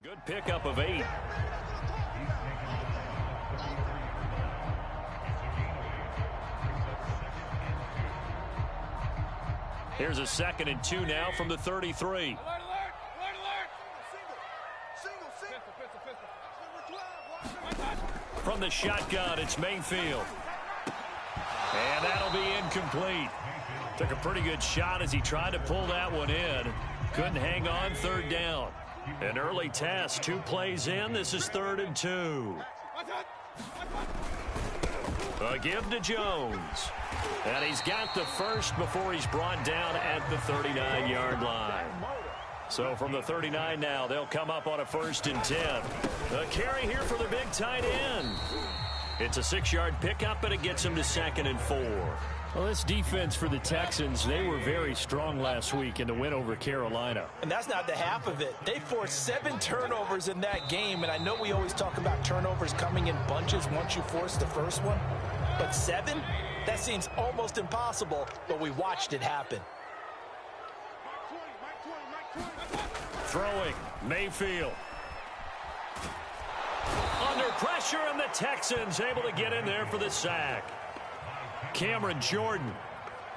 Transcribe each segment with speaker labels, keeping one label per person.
Speaker 1: Good pickup of 8. Here's a 2nd and 2 now from the 33. From the shotgun, it's Mayfield. And that'll be incomplete. Took a pretty good shot as he tried to pull that one in. Couldn't hang on, 3rd down. An early test, 2 plays in. This is 3rd and 2. A give to Jones. And he's got the first before he's brought down at the 39-yard line. So from the 39 now, they'll come up on a 1st and 10. A carry here for the big tight end. It's a 6-yard pickup, and it gets him to 2nd and 4. Well, this defense for the Texans, they were very strong last week in the win over Carolina.
Speaker 2: And that's not the half of it. They forced 7 turnovers in that game, and I know we always talk about turnovers coming in bunches once you force the first one. But 7? That seems almost impossible, but we watched it happen.
Speaker 1: Throwing, Mayfield. Under pressure, and the Texans able to get in there for the sack. Cameron Jordan.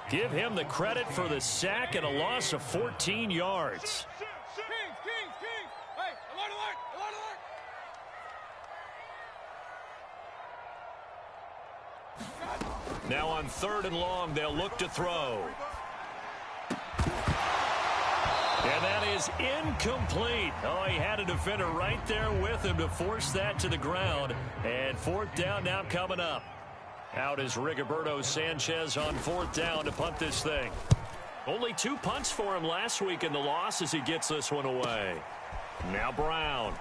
Speaker 1: Give him the credit for the sack and a loss of 14 yards. Now on 3rd and long, they'll look to throw. And that is incomplete. Oh, he had a defender right there with him to force that to the ground. And 4th down now coming up. Out is Rigoberto Sanchez on 4th down to punt this thing. Only 2 punts for him last week in the loss as he gets this one away. Now Brown.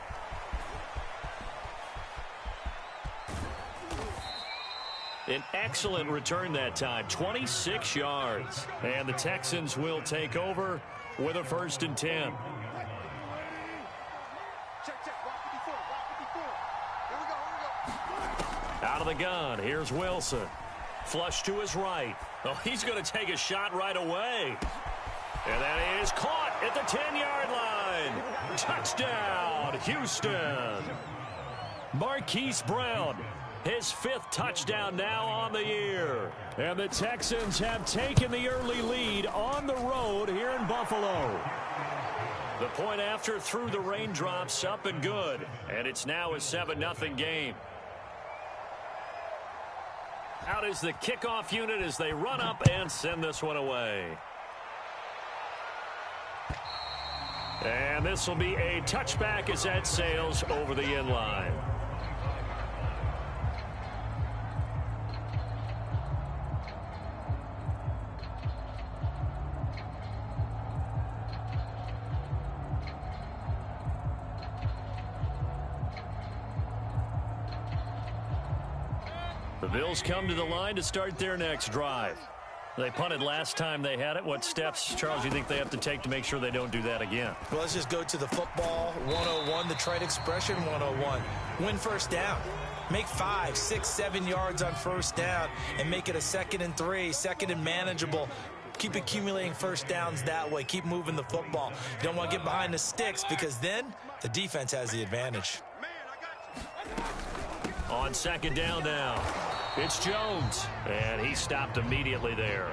Speaker 1: An excellent return that time, 26 yards. And the Texans will take over with a 1st and 10. Out of the gun, here's Wilson. Flush to his right. Oh, he's going to take a shot right away. And that is caught at the 10-yard line. Touchdown, Houston. Marquise Brown, his 5th touchdown now on the year. And the Texans have taken the early lead on the road here in Buffalo. The point after through the raindrops, up and good. And it's now a 7-0 game. Out is the kickoff unit as they run up and send this one away. And this will be a touchback as that sails over the end line. The Bills come to the line to start their next drive. They punted last time they had it. What steps, Charles, you think they have to take to make sure they don't do that again?
Speaker 2: Well, let's just go to the football 101, the trade expression 101. Win 1st down. Make 5, 6, 7 yards on 1st down and make it a 2nd and 3, 2nd and manageable. Keep accumulating 1st downs that way. Keep moving the football. You don't want to get behind the sticks because then the defense has the advantage.
Speaker 1: On 2nd down now, it's Jones, and he stopped immediately there.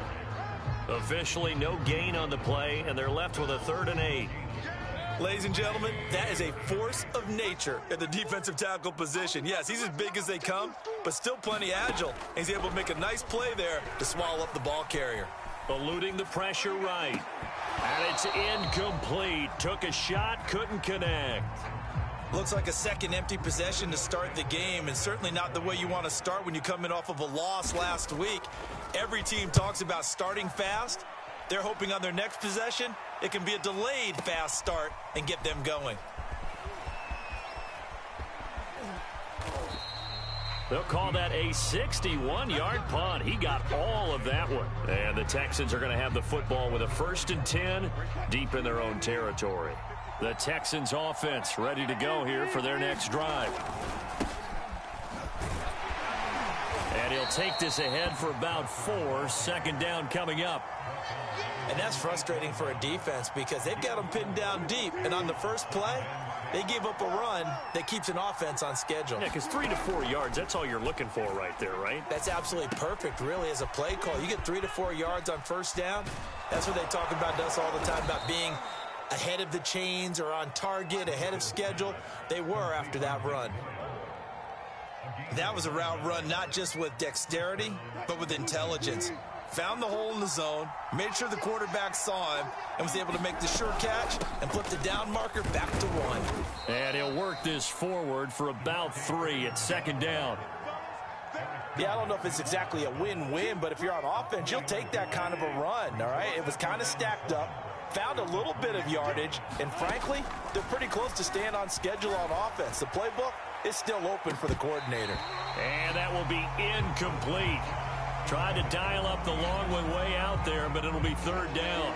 Speaker 1: Officially no gain on the play, and they're left with a 3rd and 8.
Speaker 2: Ladies and gentlemen, that is a force of nature at the defensive tackle position. Yes, he's as big as they come, but still plenty agile. He's able to make a nice play there to swallow up the ball carrier.
Speaker 1: Eluding the pressure right. And it's incomplete. Took a shot, couldn't connect.
Speaker 2: Looks like a 2nd empty possession to start the game, and certainly not the way you want to start when you're coming off of a loss last week. Every team talks about starting fast. They're hoping on their next possession, it can be a delayed fast start and get them going.
Speaker 1: They'll call that a 61-yard punt. He got all of that one. And the Texans are going to have the football with a 1st and 10 deep in their own territory. The Texans offense ready to go here for their next drive. And he'll take this ahead for about 4. 2nd down coming up.
Speaker 2: And that's frustrating for a defense because they've got them pinned down deep. And on the first play, They gave up a run that keeps an offense on schedule.
Speaker 1: Yeah, because 3 to 4 yards, that's all you're looking for right there, right?
Speaker 2: That's absolutely perfect, really, as a play call. You get 3 to 4 yards on first down. That's what they talk about us all the time, about being ahead of the chains or on target, ahead of schedule. They were after that run. That was a route run not just with dexterity, but with intelligence. Found the hole in the zone, made sure the quarterback saw him, and was able to make the sure catch and flip the down marker back to 1.
Speaker 1: And he'll work this forward for about 3 at second down.
Speaker 2: Yeah, I don't know if it's exactly a win-win, but if you're on offense, you'll take that kind of a run, all right? It was kind of stacked up, found a little bit of yardage, and frankly, they're pretty close to staying on schedule on offense. The playbook is still open for the coordinator.
Speaker 1: And that will be incomplete. Tried to dial up the long one way out there, but it'll be third down.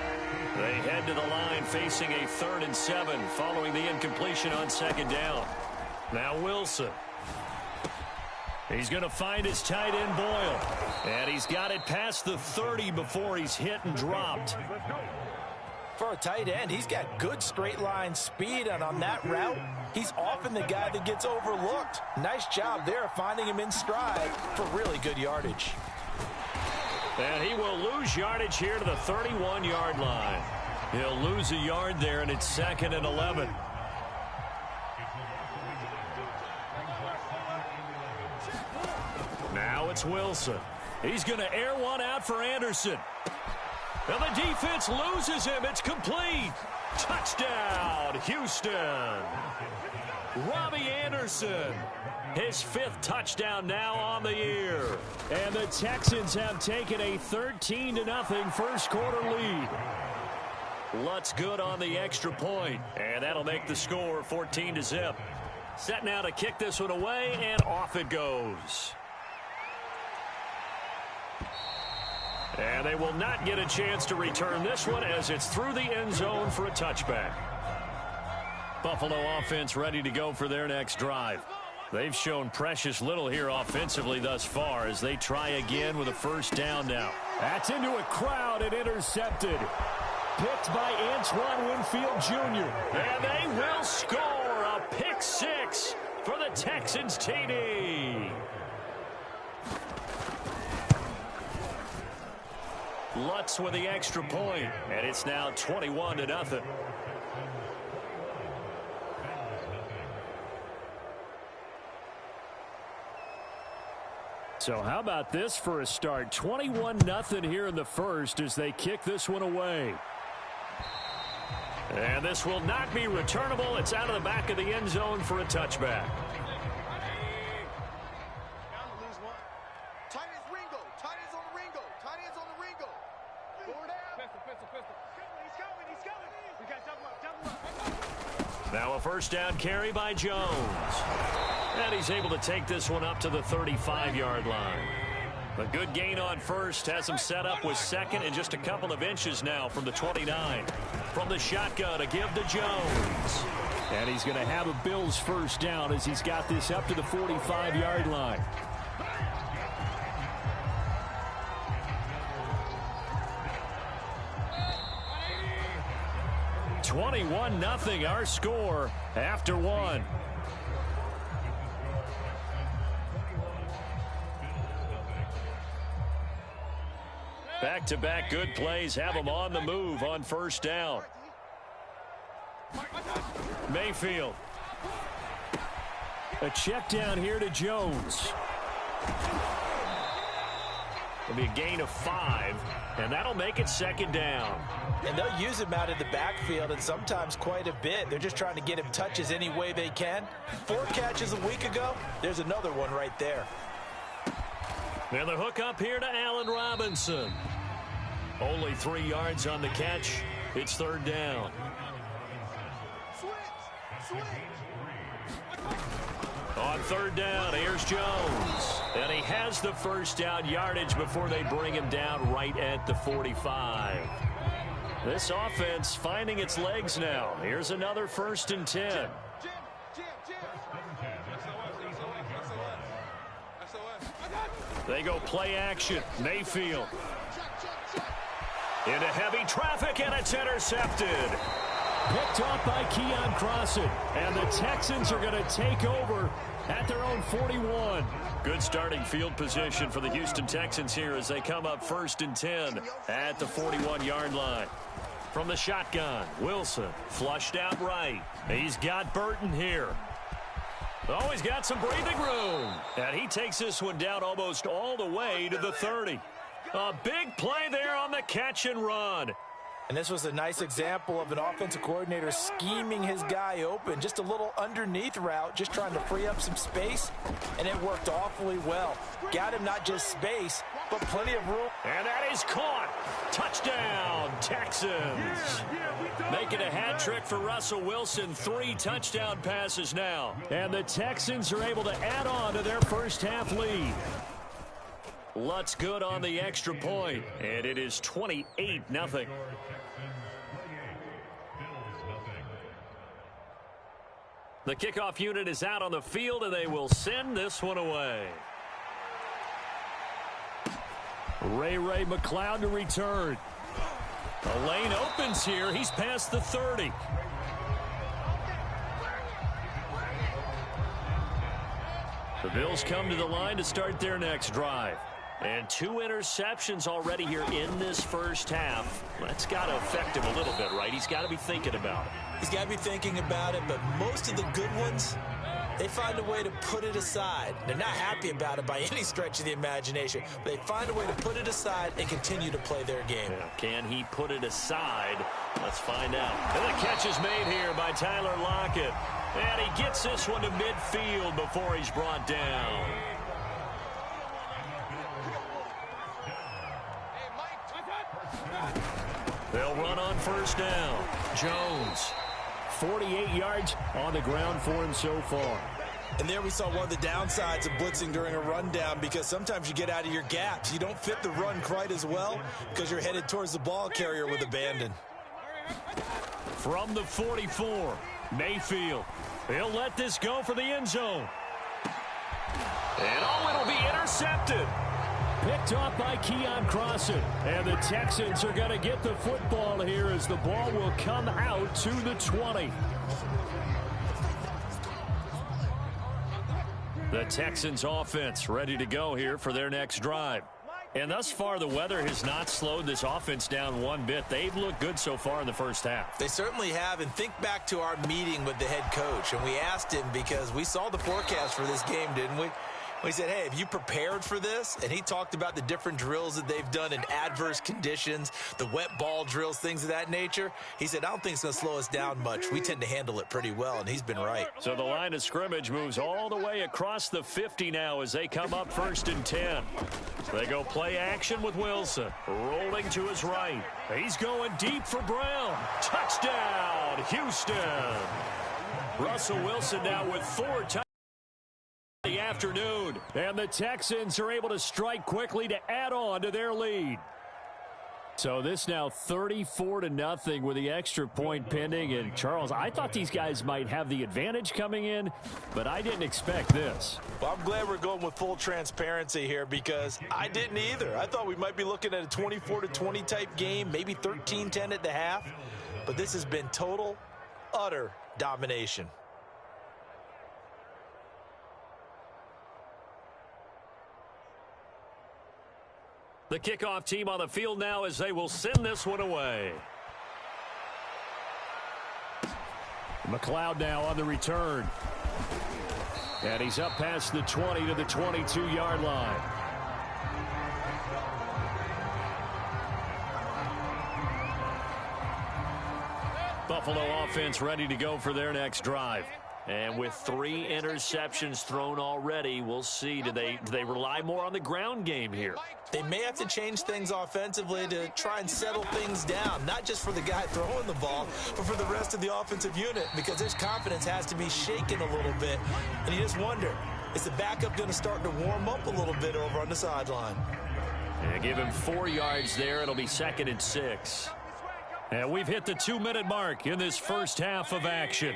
Speaker 1: They head to the line facing a 3rd and 7 following the incompletion on second down. Now Wilson. He's going to find his tight end Boyle. And he's got it past the 30 before he's hit and dropped.
Speaker 2: For a tight end, he's got good straight line speed, and on that route, he's often the guy that gets overlooked. Nice job there finding him in stride for really good yardage.
Speaker 1: And he will lose yardage here to the 31-yard line. He'll lose a yard there, and it's 2nd and 11. Now it's Wilson. He's going to air one out for Anderson. And the defense loses him. It's complete. Touchdown, Houston. Robbie Anderson. His 5th touchdown now on the year. And the Texans have taken a 13-0 first quarter lead. Lutz good on the extra point, and that'll make the score 14-0. Set now to kick this one away, and off it goes. And they will not get a chance to return this one as it's through the end zone for a touchback. Buffalo offense ready to go for their next drive. They've shown precious little here offensively thus far as they try again with a first down now. That's into a crowd and intercepted. Picked by Antoine Winfield Jr. And they will score a pick 6 for the Texans TD. Lutz with the extra point, and it's now 21-0. So how about this for a start? 21-0 here in the first as they kick this one away. And this will not be returnable. It's out of the back of the end zone for a touchback. Now a first down carry by Jones. And he's able to take this one up to the 35-yard line. A good gain on first has him set up with second and just a couple of inches now from the 29. From the shotgun to give to Jones. And he's going to have a Bills first down as he's got this up to the 45-yard line. (21-0) our score after one. Back-to-back good plays have them on the move on first down. Mayfield. A check down here to Jones. It'll be a gain of 5, and that'll make it second down.
Speaker 2: And they'll use him out of the backfield, and sometimes quite a bit. They're just trying to get him touches any way they can. 4 catches a week ago. There's another one right there.
Speaker 1: And the hook up here to Allen Robinson. Only 3 yards on the catch. It's third down. On third down, here's Jones. And he has the first down yardage before they bring him down right at the 45. This offense finding its legs now. Here's another 1st and 10. They go play action. Mayfield. Into heavy traffic, and it's intercepted. Picked off by Keion Crossen. And the Texans are going to take over at their own 41. Good starting field position for the Houston Texans here as they come up 1st and 10 at the 41-yard line. From the shotgun, Wilson flushed out right. He's got Burton here. Oh, he's got some breathing room. And he takes this one down almost all the way to the 30. A big play there on the catch and run.
Speaker 2: And this was a nice example of an offensive coordinator scheming his guy open. Just a little underneath route, just trying to free up some space, and it worked awfully well. Got him not just space, but plenty of room.
Speaker 1: And that is caught. Touchdown, Texans. Making a hat trick for Russell Wilson. 3 touchdown passes now. And the Texans are able to add on to their first half lead. Lutz good on the extra point, and it is 28-0. The kickoff unit is out on the field, and they will send this one away. Ray McCloud to return. The lane opens here. He's past the 30. The Bills come to the line to start their next drive. And 2 interceptions already here in this first half. That's got to affect him a little bit, right? He's got to be thinking about it.
Speaker 2: He's got to be thinking about it, but most of the good ones, they find a way to put it aside. They're not happy about it by any stretch of the imagination. But they find a way to put it aside and continue to play their game.
Speaker 1: Yeah, can he put it aside? Let's find out. And the catch is made here by Tyler Lockett. And he gets this one to midfield before he's brought down. They'll run on first down. Jones, 48 yards on the ground for him so far.
Speaker 2: And there we saw one of the downsides of blitzing during a rundown, because sometimes you get out of your gaps. You don't fit the run quite as well because you're headed towards the ball carrier with abandon.
Speaker 1: From the 44, Mayfield. He'll let this go for the end zone. And it'll be intercepted. Picked off by Keion Crossen. And the Texans are going to get the football here as the ball will come out to the 20. The Texans offense ready to go here for their next drive. And thus far, the weather has not slowed this offense down one bit. They've looked good so far in the first half.
Speaker 2: They certainly have. And think back to our meeting with the head coach. And we asked him, because we saw the forecast for this game, didn't we? We said, hey, have you prepared for this? And he talked about the different drills that they've done in adverse conditions, the wet ball drills, things of that nature. He said, I don't think it's going to slow us down much. We tend to handle it pretty well, and he's been right.
Speaker 1: So the line of scrimmage moves all the way across the 50 now as they come up 1st and 10. They go play action with Wilson. Rolling to his right. He's going deep for Brown. Touchdown, Houston. Russell Wilson now with 4 touchdowns. The afternoon, and the Texans are able to strike quickly to add on to their lead. So this now 34-0 with the extra point pending. And Charles, I thought these guys might have the advantage coming in, but I didn't expect this.
Speaker 2: Well, I'm glad we're going with full transparency here, because I didn't either. I thought we might be looking at a 24-20 type game, maybe 13-10 at the half, but this has been total, utter domination.
Speaker 1: The kickoff team on the field now as they will send this one away. McCloud now on the return. And he's up past the 20 to the 22-yard line. Buffalo offense ready to go for their next drive. And with 3 interceptions thrown already, we'll see. Do they rely more on the ground game here?
Speaker 2: They may have to change things offensively to try and settle things down, not just for the guy throwing the ball, but for the rest of the offensive unit, because his confidence has to be shaken a little bit. And you just wonder, is the backup going to start to warm up a little bit over on the sideline?
Speaker 1: And give him 4 yards there. It'll be 2nd and 6. And we've hit the 2-minute mark in this first half of action.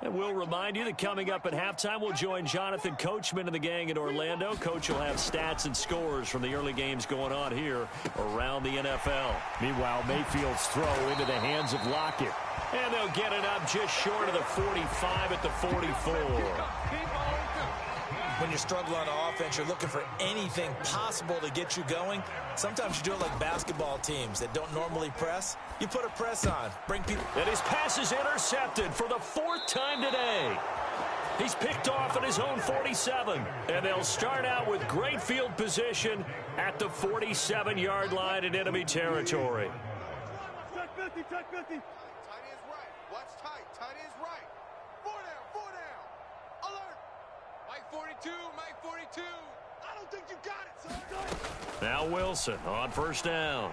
Speaker 1: And we'll remind you that coming up at halftime, we'll join Jonathan Coachman and the gang in Orlando. Coach will have stats and scores from the early games going on here around the NFL.
Speaker 3: Meanwhile, Mayfield's throw into the hands of Lockett.
Speaker 1: And they'll get it up just short of the 45 at the 44.
Speaker 2: When you struggle on offense, you're looking for anything possible to get you going. Sometimes you do it like basketball teams that don't normally press. You put a press on, bring people.
Speaker 1: And his pass is intercepted for the 4th time today. He's picked off at his own 47. And they'll start out with great field position at the 47-yard line in enemy territory.
Speaker 4: Check 50, check 50. Tight is right. Watch tight. Tight is right. 4 down. Alert. Mike 42, Mike 42. I don't think you got it, sir.
Speaker 1: Now Wilson on first down.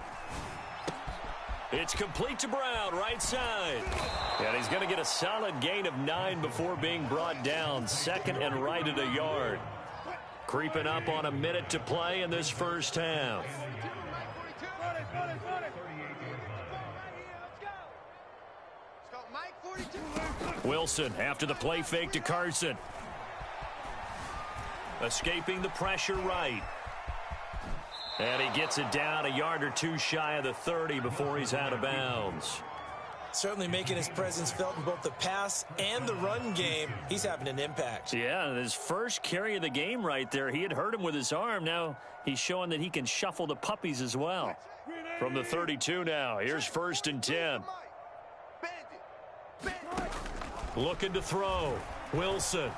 Speaker 1: It's complete to Brown, right side. And he's going to get a solid gain of 9 before being brought down. 2nd and right at a yard. Creeping up on a minute to play in this first half. Wilson after the play fake to Carson. Escaping the pressure right. And he gets it down a yard or two shy of the 30 before he's out of bounds.
Speaker 2: Certainly making his presence felt in both the pass and the run game. He's having an impact.
Speaker 1: Yeah, his first carry of the game right there. He had hurt him with his arm. Now he's showing that he can shuffle the puppies as well. From the 32 now, here's 1st and 10. Looking to throw. Wilson.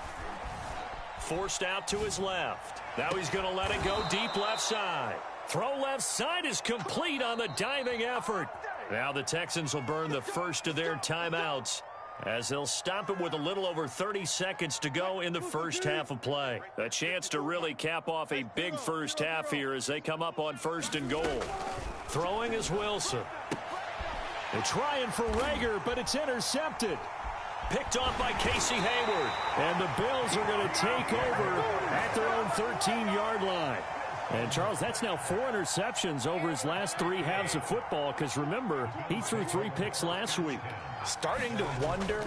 Speaker 1: Forced out to his left. Now he's going to let it go deep left side. Throw left side is complete on the diving effort. Now the Texans will burn the first of their timeouts as they'll stop it with a little over 30 seconds to go in the first half of play. A chance to really cap off a big first half here as they come up on 1st and goal. Throwing is Wilson.
Speaker 3: They're trying for Reagor, but it's intercepted.
Speaker 1: Picked off by Casey Hayward.
Speaker 3: And the Bills are going to take over at their own 13-yard line. And, Charles, that's now 4 interceptions over his last 3 halves of football because, remember, he threw 3 picks last week.
Speaker 2: Starting to wonder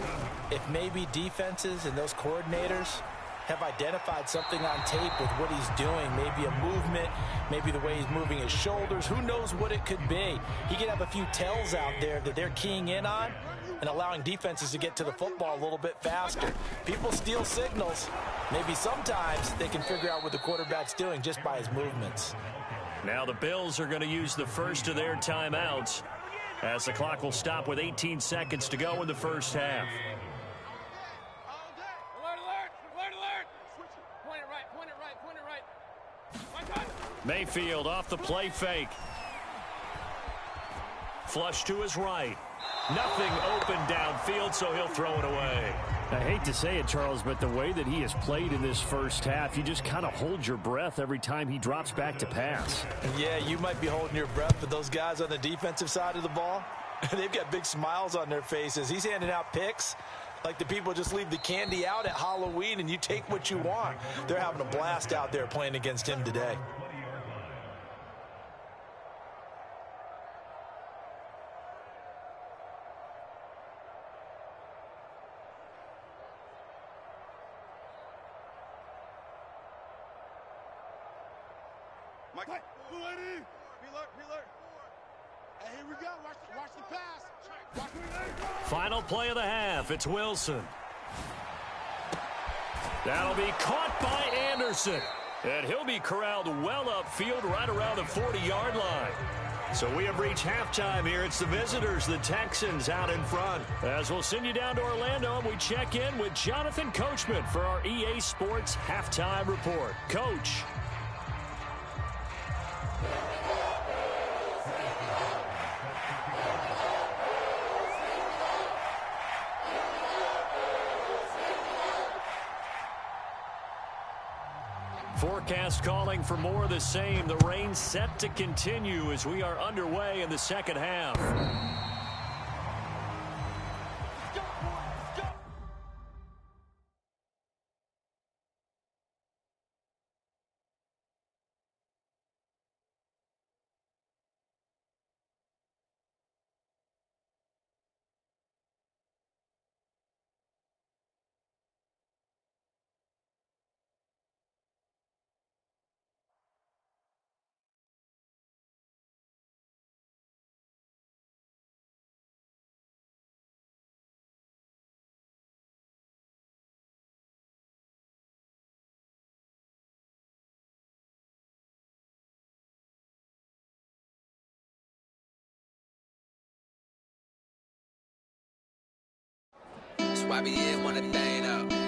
Speaker 2: if maybe defenses and those coordinators have identified something on tape with what he's doing. Maybe a movement, maybe the way he's moving his shoulders. Who knows what it could be? He could have a few tells out there that they're keying in on and allowing defenses to get to the football a little bit faster. People steal signals. Maybe sometimes they can figure out what the quarterback's doing just by his movements.
Speaker 1: Now the Bills are going to use the first of their timeouts as the clock will stop with 18 seconds to go in the first half. Mayfield off the play fake. Flush to his right. Nothing open downfield, so he'll throw it away.
Speaker 3: I hate to say it, Charles, but the way that he has played in this first half, you just kind of hold your breath every time he drops back to pass.
Speaker 2: Yeah, you might be holding your breath, but those guys on the defensive side of the ball, they've got big smiles on their faces. He's handing out picks like the people just leave the candy out at Halloween and you take what you want. They're having a blast out there playing against him today.
Speaker 4: Mike, be alert. Hey, here we go. Watch the pass.
Speaker 1: Final play of the half. It's Wilson. That'll be caught by Anderson. And he'll be corralled well upfield right around the 40-yard line. So we have reached halftime here. It's the visitors, the Texans, out in front. As we'll send you down to Orlando, and we check in with Jonathan Coachman for our EA Sports Halftime Report. Coach. Forecast calling for more of the same. The rain set to continue as we are underway in the second half.
Speaker 5: YBN want a thing up.